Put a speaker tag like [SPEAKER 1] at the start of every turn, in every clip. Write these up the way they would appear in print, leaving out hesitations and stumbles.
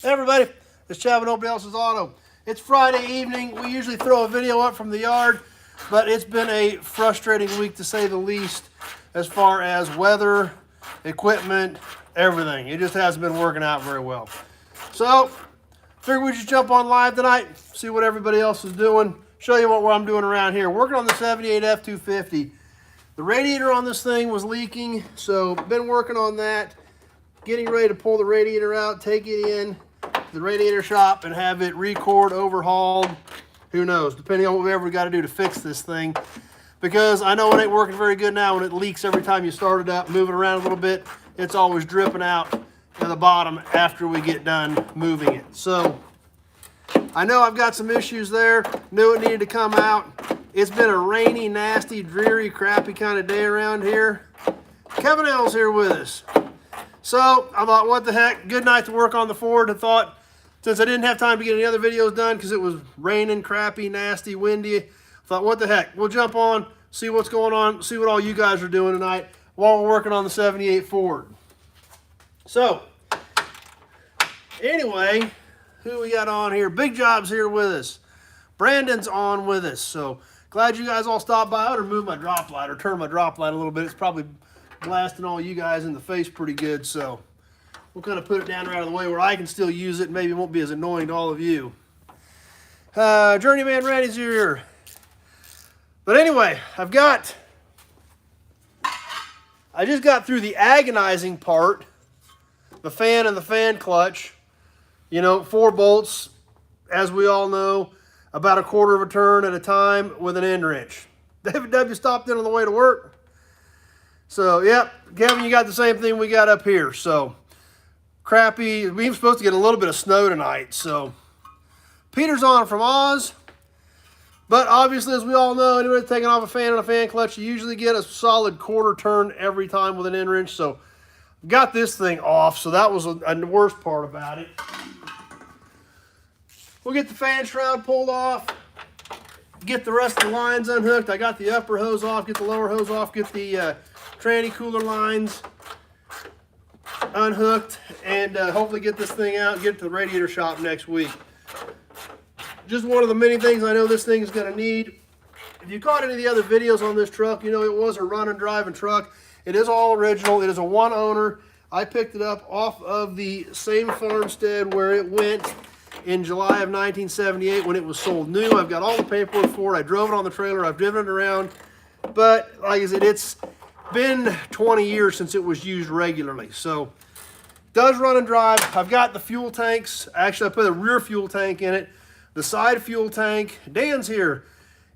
[SPEAKER 1] Hey everybody, it's Chad with Nobody Else's Auto. It's Friday evening. We usually throw a video up from the yard, but it's been a frustrating week to say the least as far as weather, equipment, everything. It just hasn't been working out very well. So, figured we'd just jump on live tonight, see what everybody else is doing, show you what I'm doing around here. Working on the 78 F-250. The radiator on this thing was leaking, so been working on that. Getting ready to pull the radiator out, take it in the radiator shop and have it record, overhauled, who knows, depending on whatever we got to do to fix this thing. Because I know it ain't working very good now when it leaks every time you start it up, move it around a little bit. It's always dripping out to the bottom after we get done moving it. So I know I've got some issues there, knew it needed to come out. It's been a rainy, nasty, dreary, crappy kind of day around here. Kevin L's here with us. So I thought, what the heck, good night to work on the Ford. I thought, since I didn't have time to get any other videos done because it was raining, crappy, nasty, windy, I thought, what the heck, we'll jump on, see what's going on, see what all you guys are doing tonight while we're working on the 78 Ford. So, anyway, who we got on here? Big Job's here with us. Brandon's on with us. So, glad you guys all stopped by. I ought to move my drop light or turn my drop light a little bit. It's probably blasting all you guys in the face pretty good, so we'll kind of put it down right out of the way where I can still use it. Maybe it won't be as annoying to all of you. Journeyman Randy's here. But anyway, I just got through the agonizing part, the fan and the fan clutch. You know, 4 bolts, as we all know, about a quarter of a turn at a time with an end wrench. David W. stopped in on the way to work. So, yep, Kevin, you got the same thing we got up here. So, crappy. We were supposed to get a little bit of snow tonight. So, Peter's on from Oz. But obviously, as we all know, anybody taking off a fan and a fan clutch, you usually get a solid quarter turn every time with an end wrench. So, got this thing off. So, that was the worst part about it. We'll get the fan shroud pulled off. Get the rest of the lines unhooked. I got the upper hose off. Get the lower hose off. Get the tranny cooler lines unhooked, and hopefully get this thing out and get it to the radiator shop next week. Just one of the many things I know this thing is going to need. If you caught any of the other videos on this truck, you know it was a run and driving truck. It is all original. It is a one owner. I picked it up off of the same farmstead where it went in July of 1978 when it was sold new. I've got all the paperwork for it. I drove it on the trailer. I've driven it around. But like I said, it's been 20 years since it was used regularly. So, does run and drive. I've got the fuel tanks. Actually, I put a rear fuel tank in it. The side fuel tank, Dan's here,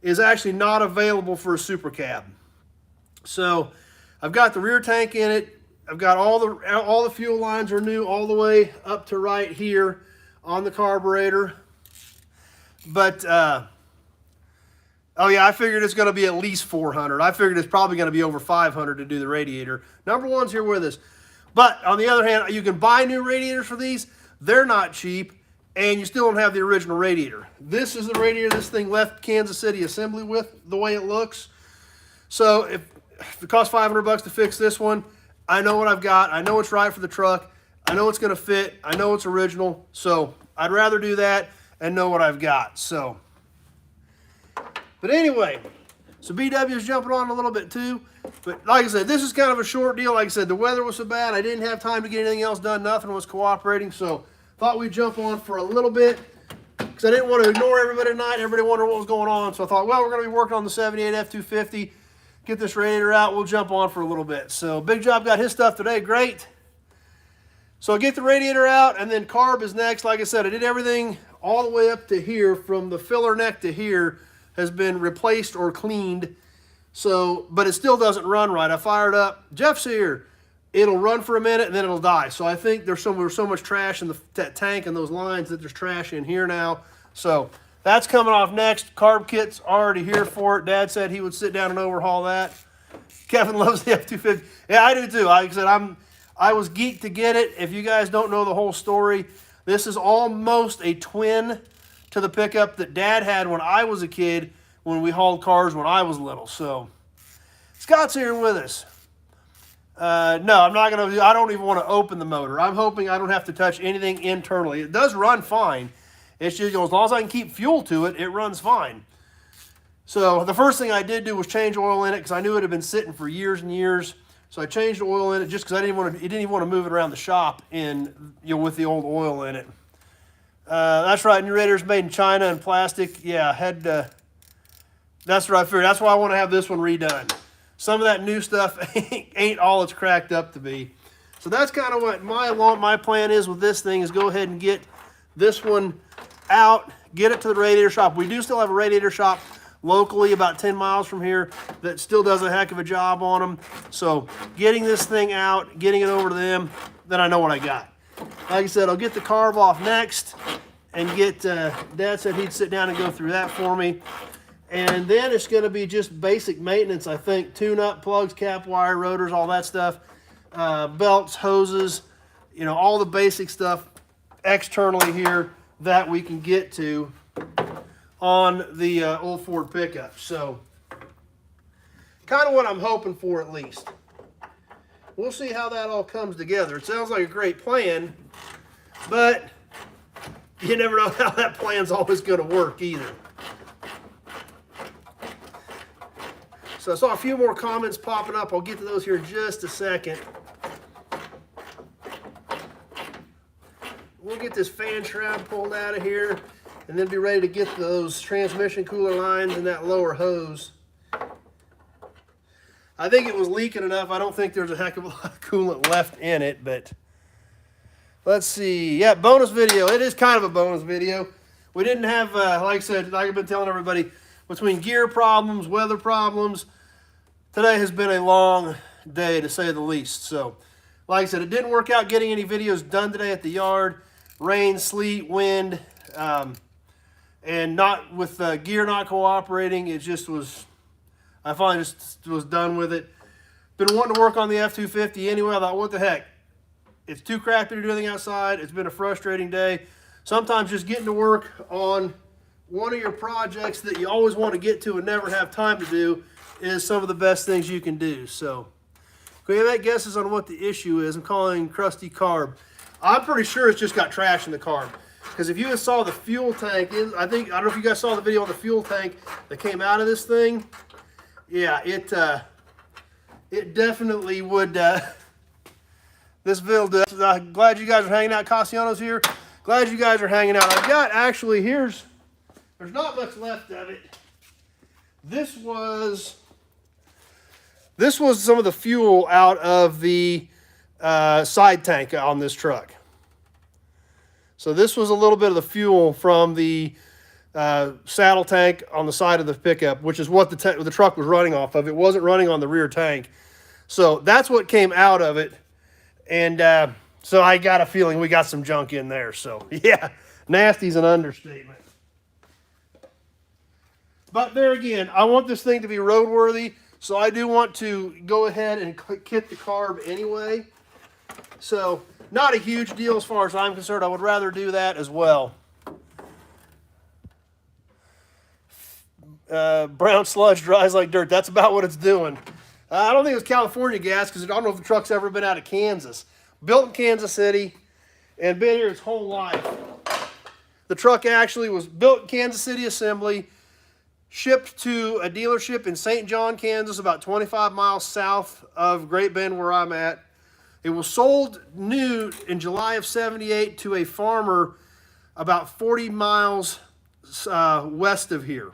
[SPEAKER 1] is actually not available for a SuperCab. So, I've got the rear tank in it. I've got all the fuel lines are new all the way up to right here on the carburetor. But oh yeah, I figured it's going to be at least 400. I figured it's probably going to be over 500 to do the radiator. Number one's here with us. But on the other hand, you can buy new radiators for these. They're not cheap, and you still don't have the original radiator. This is the radiator this thing left Kansas City assembly with, the way it looks. So if it costs $500 to fix this one, I know what I've got. I know it's right for the truck. I know it's going to fit. I know it's original. So I'd rather do that and know what I've got. So. But anyway, so BW is jumping on a little bit too. But like I said, this is kind of a short deal. Like I said, the weather was so bad, I didn't have time to get anything else done. Nothing was cooperating. So thought we'd jump on for a little bit because I didn't want to ignore everybody tonight. Everybody wondered what was going on. So I thought, well, we're going to be working on the 78 F-250. Get this radiator out. We'll jump on for a little bit. So Big Job got his stuff today. Great. So I'll get the radiator out, and then carb is next. Like I said, I did everything all the way up to here, from the filler neck to here has been replaced or cleaned. So, but it still doesn't run right. I fired up. Jeff's here. It'll run for a minute and then it'll die. So I think there's so much trash in that tank and those lines that there's trash in here now. So that's coming off next. Carb kit's already here for it. Dad said he would sit down and overhaul that. Kevin loves the F-250. Yeah, I do too. Like I said, I was geeked to get it. If you guys don't know the whole story, this is almost a twin to the pickup that Dad had when I was a kid, when we hauled cars when I was little. So, Scott's here with us. No, I'm not going to. I don't even want to open the motor. I'm hoping I don't have to touch anything internally. It does run fine. It's just, as long as I can keep fuel to it, it runs fine. So the first thing I did do was change oil in it because I knew it had been sitting for years and years. So I changed the oil in it just because I didn't even want to move it around the shop with the old oil in it. That's right. New Radiator's made in China and plastic. Yeah, that's what I figured. That's why I want to have this one redone. Some of that new stuff ain't all it's cracked up to be. So that's kind of what my plan is with this thing, is go ahead and get this one out, get it to the radiator shop. We do still have a radiator shop locally about 10 miles from here that still does a heck of a job on them. So getting this thing out, getting it over to them, then I know what I got. Like I said, I'll get the carb off next and get, Dad said he'd sit down and go through that for me. And then it's going to be just basic maintenance, I think. Tune-up, plugs, cap wire, rotors, all that stuff. Belts, hoses, all the basic stuff externally here that we can get to on the old Ford pickup. So, kind of what I'm hoping for, at least. We'll see how that all comes together. It sounds like a great plan, but you never know how that plan's always going to work either. So I saw a few more comments popping up. I'll get to those here in just a second. We'll get this fan shroud pulled out of here and then be ready to get those transmission cooler lines and that lower hose. I think it was leaking enough. I don't think there's a heck of a lot of coolant left in it, but let's see. Yeah, bonus video. It is kind of a bonus video. We didn't have, like I said, like I've been telling everybody, between gear problems, weather problems, today has been a long day, to say the least. So, like I said, it didn't work out getting any videos done today at the yard. Rain, sleet, wind, and not with gear not cooperating. It just was, I finally just was done with it. Been wanting to work on the F-250 anyway. I thought, what the heck? It's too crappy to do anything outside. It's been a frustrating day. Sometimes just getting to work on one of your projects that you always want to get to and never have time to do is some of the best things you can do. So, can you make guesses on what the issue is? I'm calling crusty carb. I'm pretty sure it's just got trash in the carb. Because if you saw the fuel tank, I don't know if you guys saw the video on the fuel tank that came out of this thing. Yeah, it definitely would. This video. I'm glad you guys are hanging out. Cassiano's here. Glad you guys are hanging out. I've got actually there's not much left of it. This was some of the fuel out of the side tank on this truck. So this was a little bit of the fuel from the saddle tank on the side of the pickup, which is what the truck was running off of. It wasn't running on the rear tank. So that's what came out of it. And so I got a feeling we got some junk in there. So yeah, nasty's an understatement. But there again, I want this thing to be roadworthy, so I do want to go ahead and kit the carb anyway. So not a huge deal as far as I'm concerned. I would rather do that as well. Brown sludge dries like dirt. That's about what it's doing. I don't think it was California gas because I don't know if the truck's ever been out of Kansas. Built in Kansas City and been here its whole life. The truck actually was built in Kansas City assembly, shipped to a dealership in St. John, Kansas, about 25 miles south of Great Bend where I'm at. It was sold new in July of '78 to a farmer about 40 miles west of here.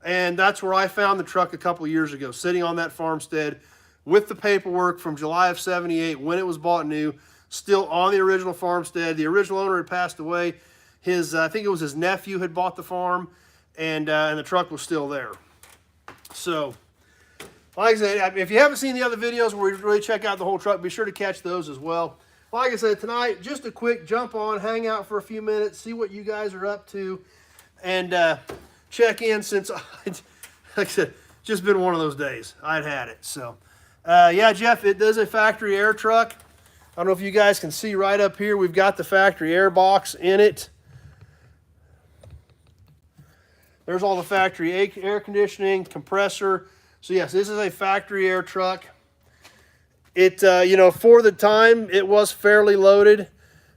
[SPEAKER 1] And that's where I found the truck a couple of years ago, sitting on that farmstead with the paperwork from July of '78 when it was bought new, still on the original farmstead. The original owner had passed away. I think it was his nephew had bought the farm, and the truck was still there. So, like I said, if you haven't seen the other videos where we really check out the whole truck, be sure to catch those as well. Like I said, tonight, just a quick jump on, hang out for a few minutes, see what you guys are up to, and check in since, like I said, just been one of those days. I'd had it. So, yeah, Jeff, it is a factory air truck. I don't know if you guys can see right up here. We've got the factory air box in it. There's all the factory air conditioning, compressor. So, yes, this is a factory air truck. It, you know, for the time, it was fairly loaded.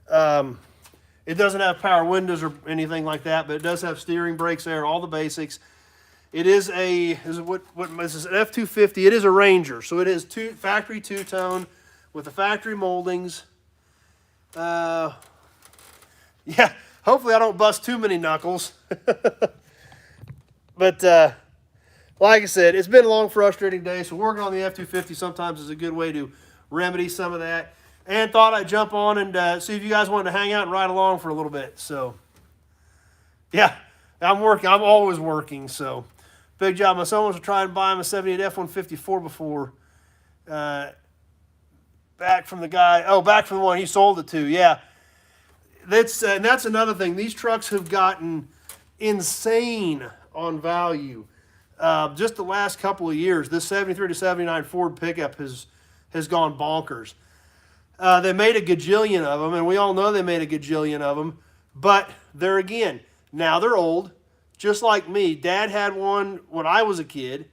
[SPEAKER 1] It doesn't have power windows or anything like that, but it does have steering, brakes, air, all the basics. It is a, what is this, an F-250. It is a Ranger, so it is factory two-tone with the factory moldings. Yeah, hopefully I don't bust too many knuckles. But like I said, it's been a long, frustrating day, so working on the F-250 sometimes is a good way to remedy some of that. And thought I'd jump on and see if you guys wanted to hang out and ride along for a little bit. So, yeah, I'm working. I'm always working, so big job. My son wants to try and buy him a 78 F-154 before. Back from the guy. Oh, back from the one he sold it to. Yeah, that's another thing. These trucks have gotten insane on value. Just the last couple of years, this 73 to 79 Ford pickup has gone bonkers. They made a gajillion of them, and we all know they made a gajillion of them. But there again, now they're old, just like me. Dad had one when I was a kid,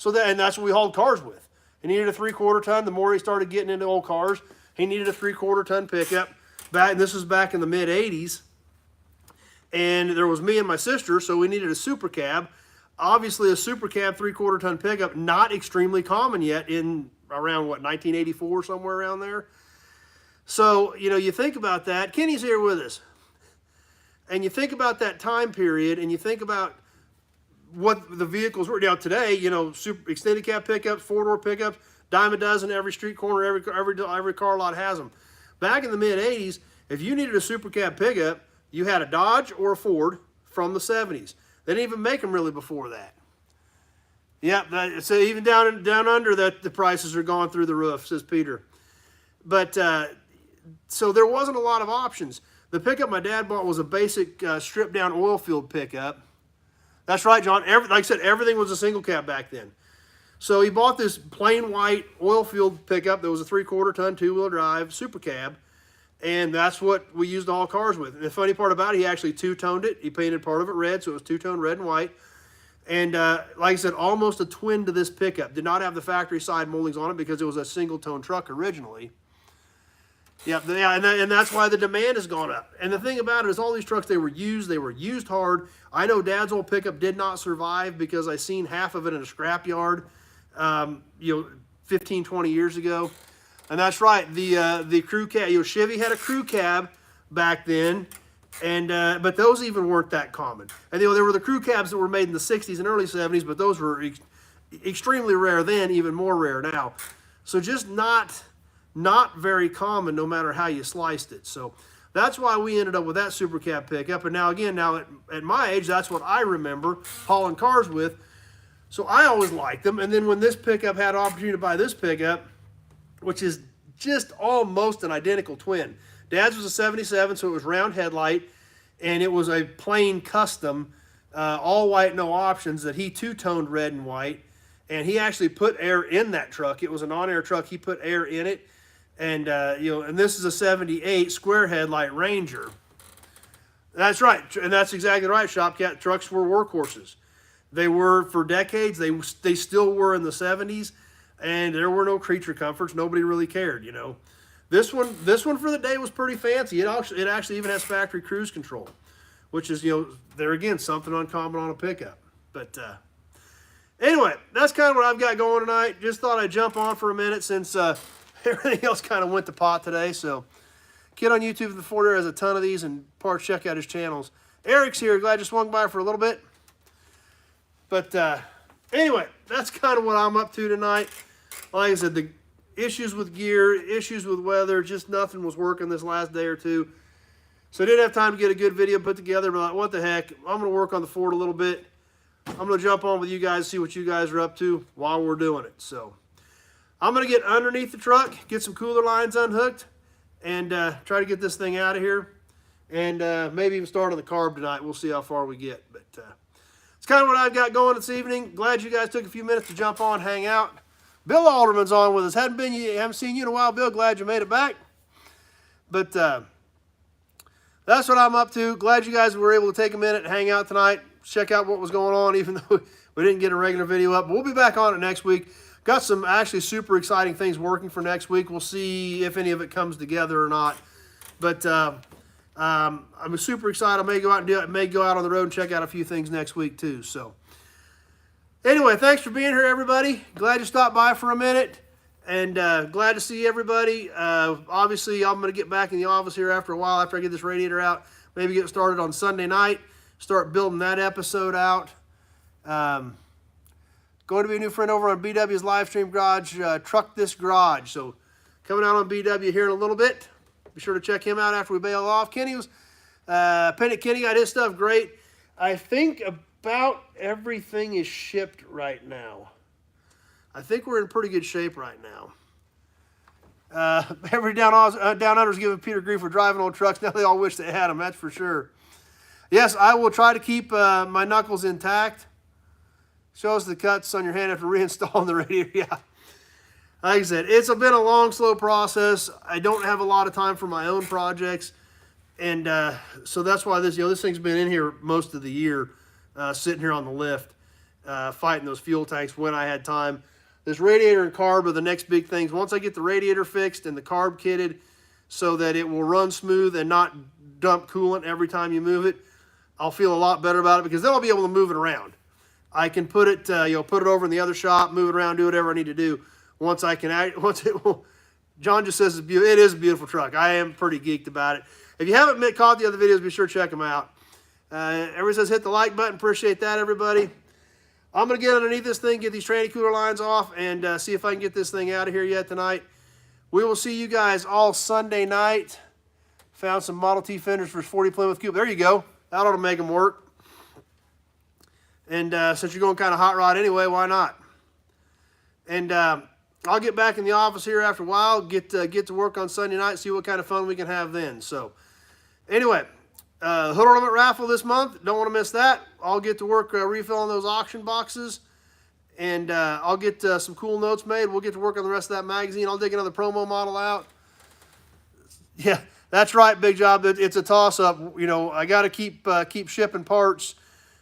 [SPEAKER 1] and that's what we hauled cars with. He needed a 3/4 ton. The more he started getting into old cars, he needed a 3/4 ton pickup. And this was back in the mid '80s, and there was me and my sister, so we needed a SuperCab. Obviously, a SuperCab 3/4 ton pickup, not extremely common yet in around, what, 1984, somewhere around there. So, you know, you think about that. Kenny's here with us. And you think about that time period, and you think about what the vehicles were. Now, today, you know, extended cab pickups, 4-door pickups, dime a dozen, every street corner, every car lot has them. Back in the mid-'80s, if you needed a SuperCab pickup, you had a Dodge or a Ford from the 70s. They didn't even make them really before that. Yeah, so even down under that, the prices are going through the roof, says Peter. But so there wasn't a lot of options. The pickup my dad bought was a basic stripped-down oil field pickup. That's right, John. Like I said, everything was a single cab back then. So he bought this plain white oil field pickup that was a 3/4 ton, 2-wheel drive SuperCab, and that's what we used to haul cars with. And the funny part about it, he actually two-toned it. He painted part of it red, so it was two-tone red and white. And like I said, almost a twin to this pickup. Did not have the factory side moldings on it because it was a single-tone truck originally. Yeah, and that's why the demand has gone up. And the thing about it is all these trucks, they were used hard. I know Dad's old pickup did not survive because I seen half of it in a scrapyard, you know, 15, 20 years ago. And that's right, the crew cab, you know, Chevy had a crew cab back then, and but those even weren't that common. And you know, there were the crew cabs that were made in the 60s and early 70s, but those were extremely rare then, even more rare now. So just not very common no matter how you sliced it. So that's why we ended up with that SuperCab pickup. And now again, at my age, that's what I remember hauling cars with. So I always liked them. And then when this pickup had an opportunity to buy this pickup, which is just almost an identical twin. Dad's was a 77, so it was round headlight, and it was a plain custom, all white, no options, that he two-toned red and white. And he actually put air in that truck. It was an on-air truck. He put air in it. And, you know, and this is a 78 square headlight Ranger. That's right. And that's exactly right, Shopcat. Trucks were workhorses. They were for decades. They still were in the 70s. And there were no creature comforts. Nobody really cared, you know. This one for the day was pretty fancy. It actually even has factory cruise control, which is, you know, there again, something uncommon on a pickup. But anyway, that's kind of what I've got going tonight. Just thought I'd jump on for a minute since everything else kind of went to pot today. So, kid on YouTube, the Ford has a ton of these, and parts, check out his channels. Eric's here. Glad you swung by for a little bit. But anyway, that's kind of what I'm up to tonight. Like I said, the issues with gear, issues with weather, just nothing was working this last day or two. So I didn't have time to get a good video put together, but like, what the heck, I'm going to work on the Ford a little bit. I'm going to jump on with you guys, see what you guys are up to while we're doing it. So I'm going to get underneath the truck, get some cooler lines unhooked, and try to get this thing out of here. And maybe even start on the carb tonight. We'll see how far we get. But it's kind of what I've got going this evening. Glad you guys took a few minutes to jump on, hang out. Bill Alderman's on with us. Haven't seen you in a while, Bill. Glad you made it back. But that's what I'm up to. Glad you guys were able to take a minute and hang out tonight. Check out what was going on, even though we didn't get a regular video up. But we'll be back on it next week. got some actually super exciting things working for next week. We'll see if any of it comes together or not. But I'm super excited. I may go out and do it. May go out on the road and check out a few things next week too. So anyway, thanks for being here, everybody. Glad you stopped by for a minute, and glad to see everybody. Obviously, I'm going to get back in the office here after a while after I get this radiator out. Maybe get started on Sunday night. Start building that episode out. Going to be a new friend over on BW's live stream garage, Truck This Garage. So coming out on BW here in a little bit. Be sure to check him out after we bail off. Kenny was, Kenny got his stuff great. I think about everything is shipped right now. I think we're in pretty good shape right now. Every down under's giving Peter grief for driving old trucks. Now they all wish they had them, that's for sure. Yes, I will try to keep my knuckles intact. Shows the cuts on your hand after reinstalling the radiator. Yeah. Like I said, it's been a long, slow process. I don't have a lot of time for my own projects. And so that's why this thing's been in here most of the year, sitting here on the lift, fighting those fuel tanks when I had time. This radiator and carb are the next big things. Once I get the radiator fixed and the carb kitted so that it will run smooth and not dump coolant every time you move it, I'll feel a lot better about it, because then I'll be able to move it around. I can put it, put it over in the other shop, move it around, do whatever I need to do. Once John just says it's beautiful. It is a beautiful truck. I am pretty geeked about it. If you haven't caught the other videos, be sure to check them out. Everybody says hit the like button. Appreciate that, everybody. I'm going to get underneath this thing, get these tranny cooler lines off, and see if I can get this thing out of here yet tonight. We will see you guys all Sunday night. Found some Model T fenders for 40 Plymouth Coupe. There you go. That ought to make them work. And since you're going kind of hot rod anyway, why not? And I'll get back in the office here after a while, get to work on Sunday night, see what kind of fun we can have then. So anyway, hood ornament raffle this month. Don't want to miss that. I'll get to work refilling those auction boxes, and I'll get some cool notes made. We'll get to work on the rest of that magazine. I'll dig another promo model out. Yeah, that's right, Big Job. It's a toss-up. I got to keep shipping parts,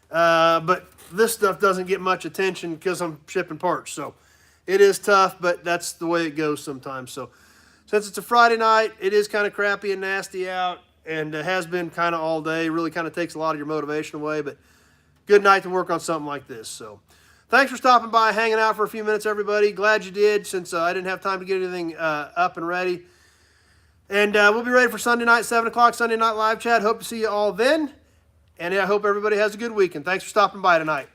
[SPEAKER 1] but this stuff doesn't get much attention because I'm shipping parts. So it is tough, but that's the way it goes sometimes. So since it's a Friday night, it is kind of crappy and nasty out, and it has been kind of all day. Really kind of takes a lot of your motivation away, but good night to work on something like this. So thanks for stopping by, hanging out for a few minutes, everybody. Glad you did, since I didn't have time to get anything up and ready. And we'll be ready for Sunday night, 7 o'clock, Sunday night live chat. Hope to see you all then. And I hope everybody has a good weekend. Thanks for stopping by tonight.